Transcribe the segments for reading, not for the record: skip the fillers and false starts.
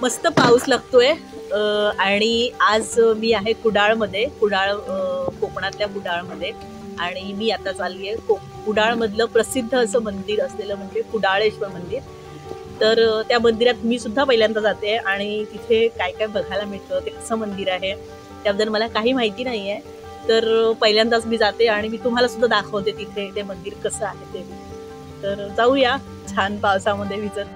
मस्त पाऊस लागतोय आणि आज मी आहे कुडाळमध्ये, कोकणातल्या कुडाळमध्ये. आणि मी आता चालली आहे कुडाळमधलं प्रसिद्ध असं मंदिर असलेलं म्हणजे कुडाळेश्वर मंदिर. तर त्या मंदिरात मी सुद्धा पहिल्यांदा जाते आणि तिथे काय काय बघायला मिळतं, ते कसं मंदिर आहे त्याबद्दल मला काही माहिती नाही आहे. तर पहिल्यांदाच मी जाते आणि मी तुम्हाला सुद्धा दाखवते तिथे ते मंदिर कसं आहे ते. तर जाऊया छान पावसामध्ये भिजत.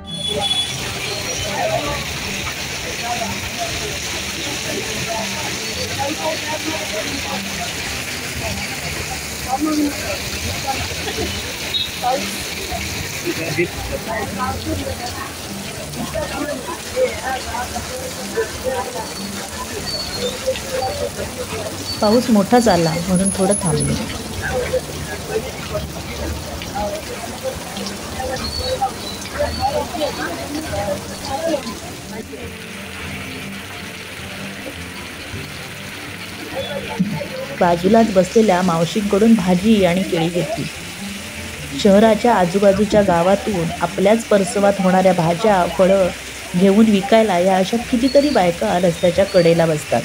पाऊस मोठा झाला म्हणून थोडं थांबले. बाजूलाच बसलेल्या मावशींकडून भाजी आणि केळी घेतली. शहराच्या आजूबाजूच्या गावातून आपल्याच परसवात होणाऱ्या भाज्या फळं घेऊन विकायला या अशा कितीतरी बायका रस्त्याच्या कडेला बसतात.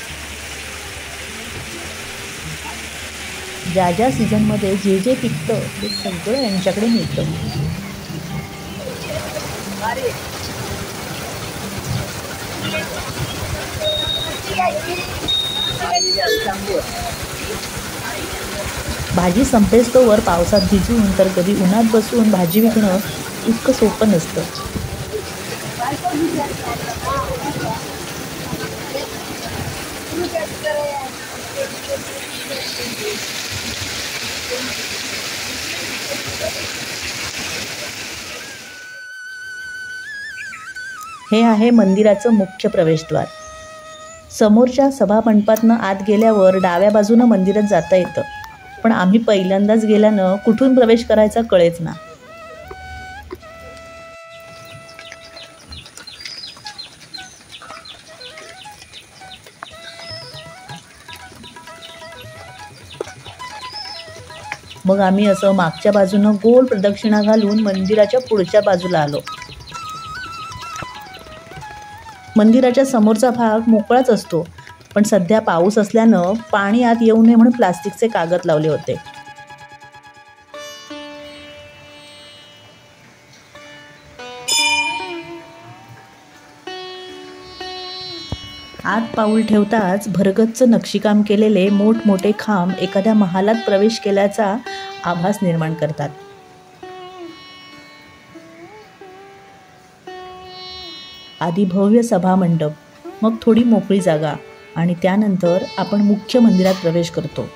ज्या ज्या सीझनमध्ये जे जे पिकतं ते सगळं यांच्याकडे मिळतं. भाजी संपेस तोवर पावसात भिजून तर कधी उन्हात बसून भाजी विकणं इतकं सोपं नसतं. हे आहे मंदिराचं मुख्य प्रवेशद्वार. समोरच्या सभामंडपातनं आत गेल्यावर डाव्या बाजूनं मंदिरात जाता येतं, पण आम्ही पहिल्यांदाच गेल्यानं कुठून प्रवेश करायचा कळेच ना. मग आम्ही असं मागच्या बाजूनं गोल प्रदक्षिणा घालून मंदिराच्या पुढच्या बाजूला आलो. मंदिराच्या समोरचा भाग मोकळाच असतो, पण सध्या पाऊस असल्यानं पाणी आत येऊ नये म्हणून प्लास्टिकचे कागद लावले होते. आत पाऊल ठेवताच भरगच्च नक्षीकाम केलेले मोठमोठे खांब एखाद्या महालात प्रवेश केल्याचा आभास निर्माण करतात. आधी भव्य सभामंडप, मग थोडी मोकळी जागा आणि त्यानंतर आपण मुख्य मंदिरात प्रवेश करतो.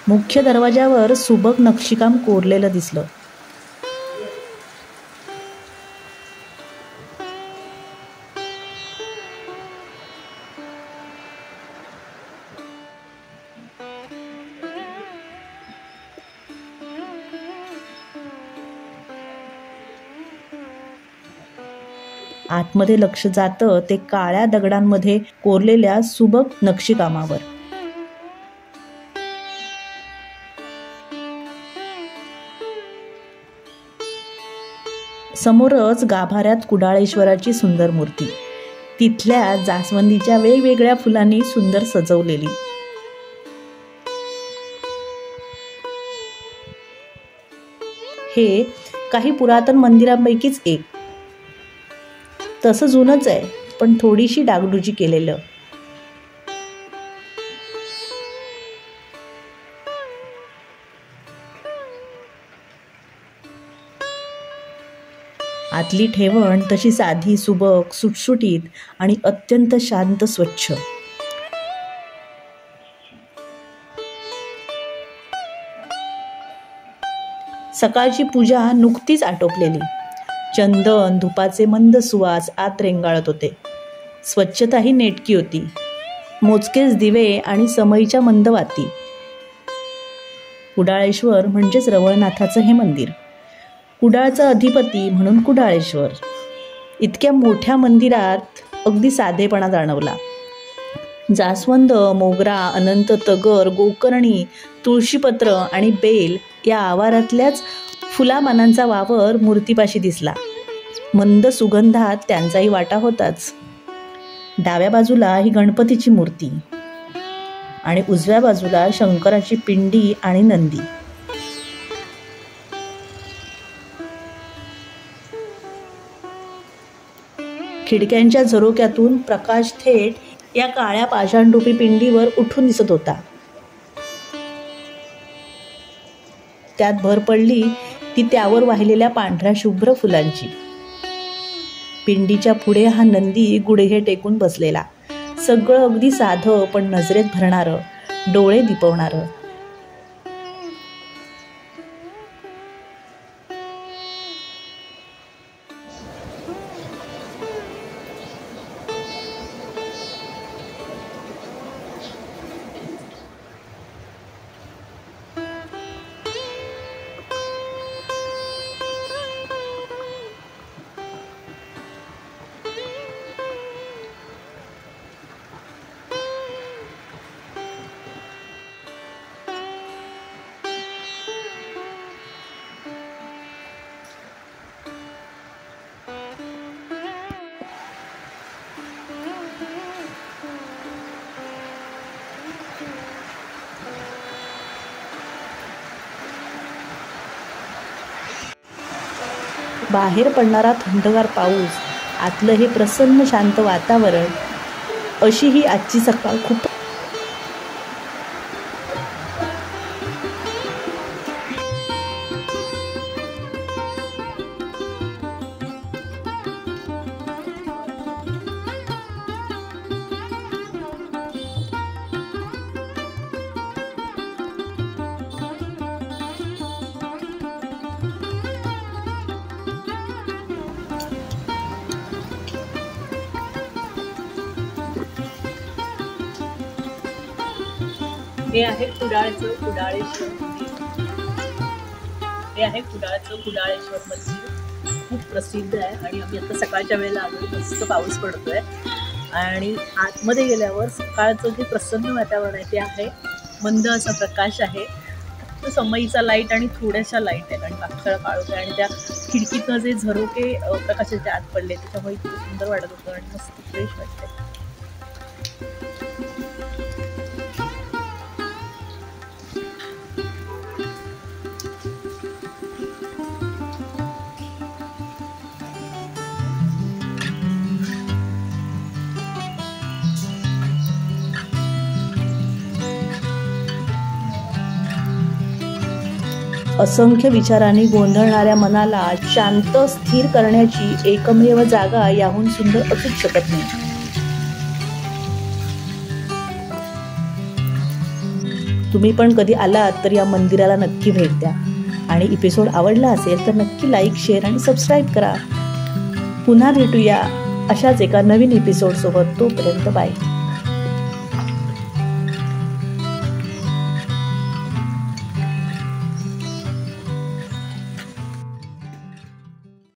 मुख्य दरवाजावर सुबक नक्षीकाम कोरलेलं दिसलं. आतमध्ये लक्ष जातं ते काळ्या दगडांमध्ये कोरलेल्या सुबक नक्षीकामावर. समोरच गाभाऱ्यात कुडाळेश्वराची सुंदर मूर्ती, तिथल्या जास्वंदीच्या वेगवेगळ्या फुलांनी सुंदर सजवलेली. हे काही पुरातन मंदिरांपैकीच एक. तसं जुनंच आहे, पण थोडीशी डागडुजी केलेलं. आतली ठेवण तशी साधी, सुबक, सुटसुटीत आणि अत्यंत शांत, स्वच्छ. सकाळची पूजा नुकतीच आटोपलेली. चंदन, धुपाचे मंद सुवास आत रेंगाळत होते. स्वच्छताही नेटकी होती. मोजकेच दिवे आणि समईच्या मंदवाती. कुडाळेश्वर म्हणजेच रवळनाथाचं हे मंदिर. कुडाळचा अधिपती म्हणून कुडाळेश्वर. इतक्या मोठ्या मंदिरात अगदी साधेपणा जाणवला. जास्वंद, मोगरा, अनंत तगर, गोकर्णी, तुळशीपत्र आणि बेल या आवारातल्याच फुलामानांचा वावर मूर्तीपाशी दिसला. मंद सुगंधात त्यांचाही वाटा होताच. डाव्या बाजूला ही गणपतीची मूर्ती आणि उजव्या बाजूला शंकराची पिंडी आणि नंदी. खिडक्यांच्या झरोक्यातून प्रकाश थेट या काळ्या पाषाणरूपी पिंडीवर उठून दिसत होता. त्यात भर पडली ती त्यावर वाहिलेल्या पांढऱ्या शुभ्र फुलांची. पिंडीच्या पुढे हा नंदी गुडघे टेकून बसलेला, सगळं अगदी साधं पण नजरेत भरणारं, डोळे दिपवणारं. बाहेर पडणारा थंडगार पाऊस, आतलं हे प्रसन्न शांत वातावरण, अशी ही आजची सकाळ खूप. हे आहे कुडाळेश्वर मंदिर. हे आहे कुडाळेश्वर मंदिर, खूप प्रसिद्ध आहे. आणि आम्ही आता सकाळच्या वेळेला आलो, मस्त पाऊस पडतोय. आणि आतमध्ये गेल्यावर सकाळचं जे प्रसन्न वातावरण आहे ते आहे, मंद असा प्रकाश आहे, फक्त समईचा लाईट आणि थोड्याशा लाईट आहेत आणि बाकी सगळं काळोख आहे. आणि त्या खिडकीतनं जे झरोके प्रकाशाच्या आत पडले त्याच्यामुळे इतकं सुंदर वाटत होतं आणि मस्त फ्रेश वाटतंय. असंख्य विचारांनी गोंधळणाऱ्या मनाला शांत स्थिर करण्याची एकमेव जागा याहून सुंदर असूच शकत नाही. तुम्ही पण कधी आलात तर या मंदिराला नक्की भेट द्या. आणि एपिसोड आवडला असेल तर नक्की लाईक, शेअर आणि सबस्क्राईब करा. पुन्हा भेटूया अशाच एका नवीन एपिसोड सोबत. तोपर्यंत बाय.